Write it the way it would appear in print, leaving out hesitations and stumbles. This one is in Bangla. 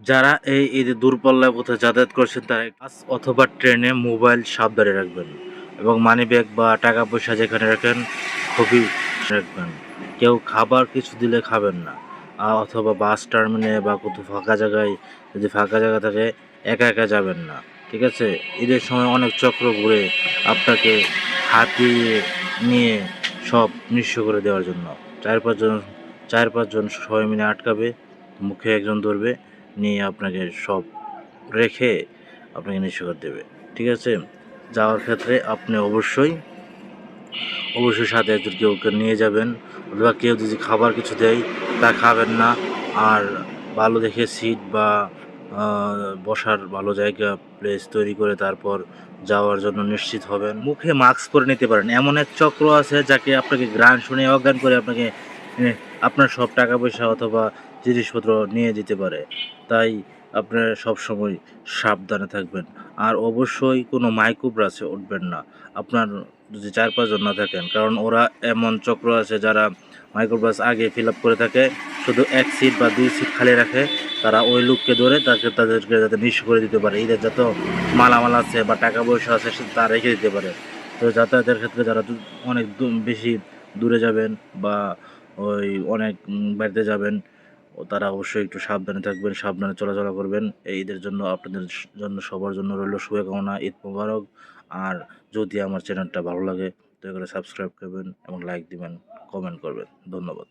যারা এই ঈদে দূরপাল্লার পথে যাতায়াত করছেন তারা বাস অথবা ট্রেনে মোবাইল সাবধানে রাখবেন এবং মানিব্যাগ বা টাকা পয়সা যেখানে রাখেন খুবই রাখবেন। কেউ খাবার কিছু দিলে খাবেন না। অথবা বাস টার্মিনালে বা কোথাও ফাঁকা জায়গায় যদি ফাঁকা জায়গা থাকে একা একা যাবেন না। ঠিক আছে? ঈদের সময় অনেক চক্র ঘুরে আপনাকে হাতিয়ে নিয়ে সব নিঃস্ব করে দেওয়ার জন্য। ৪-৫ জন সবাই মিলে আটকাবে, মুখে একজন ধরবে, নিয়ে আপনাকে সব রেখে আপনাকে নিঃস্ব করে দেবে। ঠিক আছে? যাওয়ার ক্ষেত্রে আপনি অবশ্যই সাথে একজন কেউকে নিয়ে যাবেন, অথবা কেউ যদি খাবার কিছু দেয় তা খাবেন না। আর ভালো দেখে সিট বা বসার ভালো জায়গা প্লেস তৈরি করে তারপর যাওয়ার জন্য নিশ্চিত হবেন। মুখে মাস্ক পরে নিতে পারেন। এমন এক চক্র আছে যাকে আপনাকে ঘ্রাণ শুনে অজ্ঞান করে আপনাকে আপনার সব টাকা পয়সা অথবা জিনিসপত্র নিয়ে যেতে পারে। তাই আপনারা সবসময় সাবধানে থাকবেন। আর অবশ্যই কোনো মাইক্রোবাসে উঠবেন না আপনার যদি ৪-৫ জন না থাকেন, কারণ ওরা এমন চক্র আছে যারা মাইক্রোবাস আগে ফিল আপ করে থাকে, শুধু ১ সিট বা ২ সিট খালি রাখে। তারা ওই লোককে ধরে তাদেরকে যাতে নিঃস্ব করে দিতে পারে। ঈদের যত মালামাল আছে বা টাকা পয়সা আছে তা রেখে দিতে পারে। তো যাতায়াতের ক্ষেত্রে যারা অনেক বেশি দূরে যাবেন বা ওই অনেক বাড়িতে যাবেন, তারা অবশ্যই একটু সাবধানে থাকবেন, সাবধানে চলাচলা করবেন। এই ঈদের জন্য আপনাদের জন্য সবার জন্য রইল শুভকামনা। ঈদ মোবারক। আর যদি আমার চ্যানেলটা ভালো লাগে দয়া করে সাবস্ক্রাইব করবেন এবং লাইক দিবেন, কমেন্ট করবেন। ধন্যবাদ।